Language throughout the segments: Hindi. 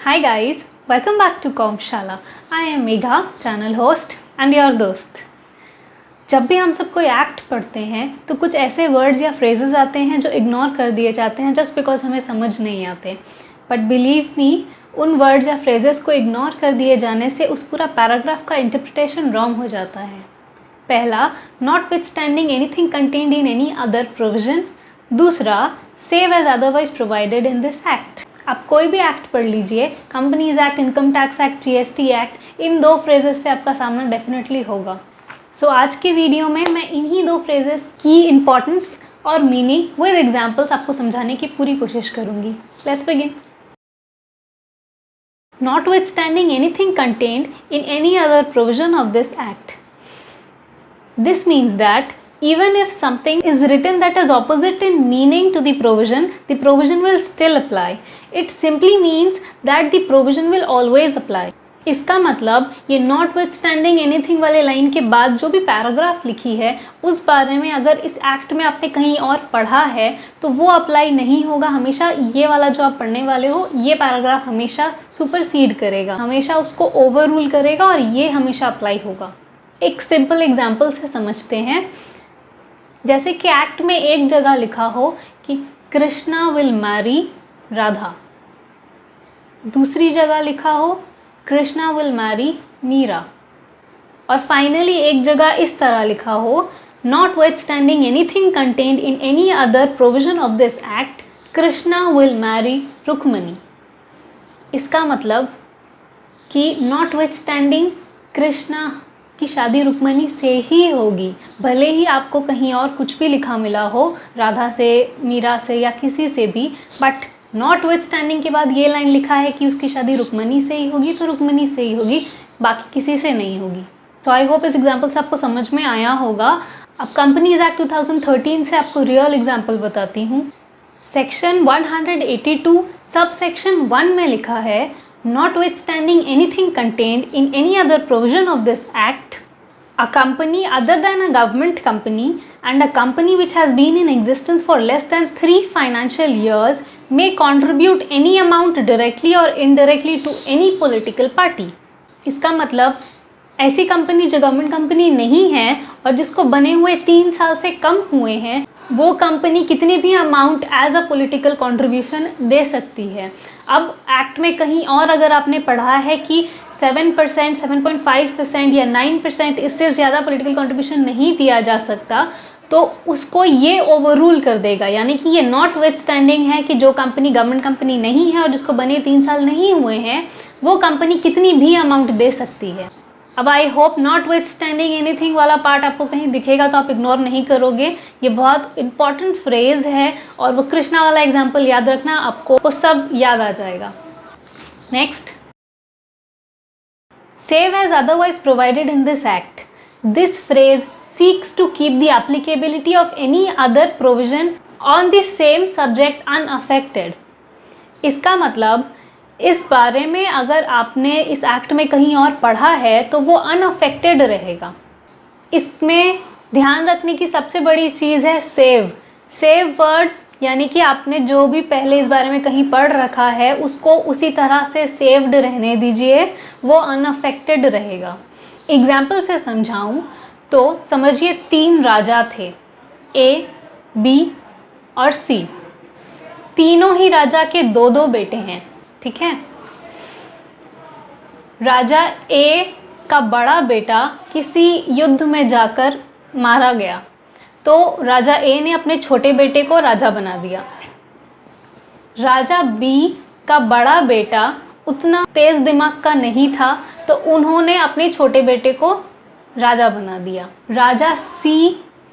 Hi guys, welcome back to Kaumshala. I am Megha, channel host and your दोस्त। जब भी हम सब कोई एक्ट पढ़ते हैं तो कुछ ऐसे वर्ड्स या फ्रेजेस आते हैं जो इग्नोर कर दिए जाते हैं जस्ट बिकॉज हमें समझ नहीं आते। बट बिलीव मी, उन वर्ड्स या फ्रेजेस को इग्नोर कर दिए जाने से उस पूरा पैराग्राफ का इंटरप्रिटेशन रॉन्ग हो जाता है। पहला, notwithstanding anything contained in any other provision. दूसरा, save as otherwise provided in this act. आप कोई भी एक्ट पढ़ लीजिए, companies act, income tax act, GST act, इन दो फ्रेजेस से आपका सामना डेफिनेटली होगा। सो आज की वीडियो में मैं इन्हीं दो फ्रेजेस की इंपॉर्टेंस और मीनिंग विद एग्जांपल्स आपको समझाने की पूरी कोशिश करूंगी। Let's begin. Notwithstanding anything contained in any other provision of this act. This means that even if something is written that is opposite in meaning to the provision will still apply. It simply means that the provision will always apply. इसका मतलब ये notwithstanding anything वाले लाइन के बाद जो भी पैराग्राफ लिखी है उस बारे में अगर इस एक्ट में आपने कहीं और पढ़ा है तो वो अप्लाई नहीं होगा। हमेशा ये वाला जो आप पढ़ने वाले हो ये पैराग्राफ हमेशा सुपरसीड करेगा, हमेशा उसको ओवर रूल करेगा और ये हमेशा अप्लाई होगा। एक सिंपल एग्जाम्पल से समझते हैं। जैसे कि एक्ट में एक जगह लिखा हो कि कृष्णा विल मैरी राधा, दूसरी जगह लिखा हो कृष्णा विल मैरी मीरा, और फाइनली एक जगह इस तरह लिखा हो notwithstanding anything contained in any other provision of this act Krishna will marry Rukmini. इसका मतलब कि नॉटविथस्टैंडिंग कृष्णा की शादी रुक्मणी से ही होगी, भले ही आपको कहीं और कुछ भी लिखा मिला हो, राधा से, मीरा से या किसी से भी, बट नॉटविथस्टैंडिंग के बाद ये लाइन लिखा है कि उसकी शादी रुक्मणी से ही होगी तो रुक्मणी से ही होगी, बाकी किसी से नहीं होगी। तो आई होप इस एग्जाम्पल से आपको समझ में आया होगा। अब कंपनीज एक्ट 2013 से आपको रियल एग्जाम्पल बताती हूँ। सेक्शन 182 सब सेक्शन 1 में लिखा है Notwithstanding anything contained in any other provision of this act, a company other than a government company and a company which has been in existence for less than 3 financial years may contribute any amount directly or indirectly to any political party. इसका मतलब ऐसी कंपनी जो गवर्नमेंट कंपनी नहीं है और जिसको बने हुए 3 साल से कम हुए हैं, वो कंपनी कितनी भी amount as a political contribution दे सकती है। अब एक्ट में कहीं और अगर आपने पढ़ा है कि 7%, 7.5% या 9% इससे ज़्यादा पॉलिटिकल कंट्रीब्यूशन नहीं दिया जा सकता, तो उसको ये ओवररूल कर देगा। यानी कि ये नॉटविथस्टैंडिंग है कि जो कंपनी गवर्नमेंट कंपनी नहीं है और जिसको बने 3 साल नहीं हुए हैं, वो कंपनी कितनी भी अमाउंट दे सकती है। अब आई होप नॉटविथस्टैंडिंग एनीथिंग वाला पार्ट आपको कहीं दिखेगा तो आप इग्नोर नहीं करोगे। ये बहुत इंपॉर्टेंट फ्रेज है और वो कृष्णा वाला एग्जाम्पल याद रखना, आपको वो सब याद आ जाएगा। Next, save as otherwise provided in this act. This phrase seeks to keep the applicability of any other provision on the same subject unaffected. इसका मतलब इस बारे में अगर आपने इस एक्ट में कहीं और पढ़ा है तो वो अनअफेक्टेड रहेगा। इसमें ध्यान रखने की सबसे बड़ी चीज़ है सेव। सेव वर्ड यानी कि आपने जो भी पहले इस बारे में कहीं पढ़ रखा है उसको उसी तरह से सेव्ड रहने दीजिए, वो अनअफेक्टेड रहेगा। एग्जाम्पल से समझाऊं तो समझिए 3 राजा थे, ए, बी और सी। तीनों ही राजा के 2-2 बेटे हैं, ठीक है। राजा ए का बड़ा बेटा किसी युद्ध में जाकर मारा गया, तो राजा ए ने अपने छोटे बेटे को राजा बना दिया। राजा बी का बड़ा बेटा उतना तेज दिमाग का नहीं था तो उन्होंने अपने छोटे बेटे को राजा बना दिया। राजा सी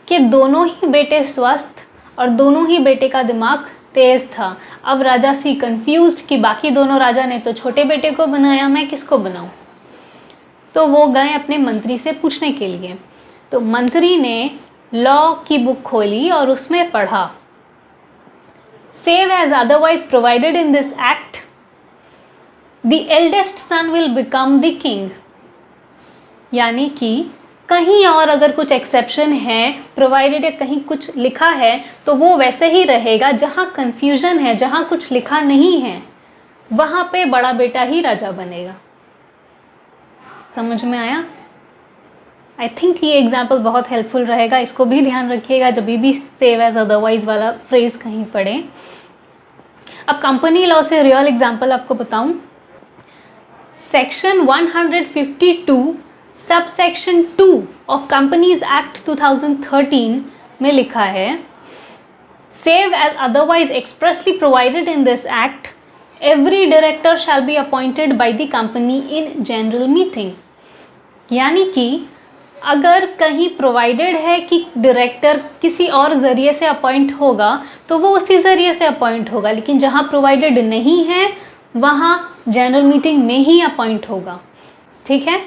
के दोनों ही बेटे स्वस्थ और दोनों ही बेटे का दिमाग तेज था। अब राजा सी कंफ्यूज्ड कि बाकी दोनों राजा ने तो छोटे बेटे को बनाया, मैं किसको बनाऊं। तो वो गए अपने मंत्री से पूछने के लिए। तो मंत्री ने लॉ की बुक खोली और उसमें पढ़ा, save as otherwise provided in this act the eldest son will become the king. यानी कि कहीं और अगर कुछ एक्सेप्शन है, प्रोवाइडेड या कहीं कुछ लिखा है तो वो वैसे ही रहेगा। जहाँ कन्फ्यूजन है, जहाँ कुछ लिखा नहीं है, वहाँ पे बड़ा बेटा ही राजा बनेगा। समझ में आया? आई थिंक ये एग्जाम्पल बहुत हेल्पफुल रहेगा, इसको भी ध्यान रखिएगा जब भी सेव एज अदरवाइज वाला फ्रेज कहीं पढ़ें। अब कंपनी लॉ से रियल एग्जाम्पल आपको बताऊं। Section 152 sub section 2 of companies act 2013 में लिखा है, save as otherwise expressly provided in this act, every director shall be appointed by the company in general meeting. यानी कि अगर कहीं प्रोवाइडेड है कि डायरेक्टर किसी और ज़रिए से अपॉइंट होगा तो वो उसी ज़रिए से अपॉइंट होगा, लेकिन जहाँ प्रोवाइडेड नहीं है वहाँ जनरल मीटिंग में ही अपॉइंट होगा। ठीक है?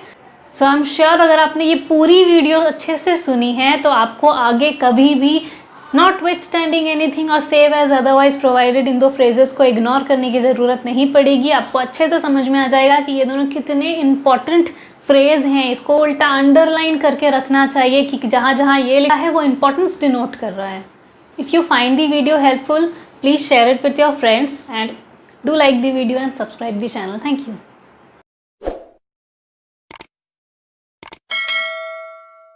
सो आई एम श्योर अगर आपने ये पूरी वीडियो अच्छे से सुनी है तो आपको आगे कभी भी नॉटविथस्टैंडिंग एनीथिंग और सेव एज अदरवाइज प्रोवाइडेड इन दो फ्रेजेस को इग्नोर करने की ज़रूरत नहीं पड़ेगी। आपको अच्छे से समझ में आ जाएगा कि ये दोनों कितने इंपॉर्टेंट फ्रेज हैं। इसको उल्टा अंडरलाइन करके रखना चाहिए कि जहाँ जहाँ ये लिखा है वो इंपॉर्टेंस डिनोट कर रहा है। If you find the video helpful, please share it with your friends and do like the video and subscribe the channel. Thank you.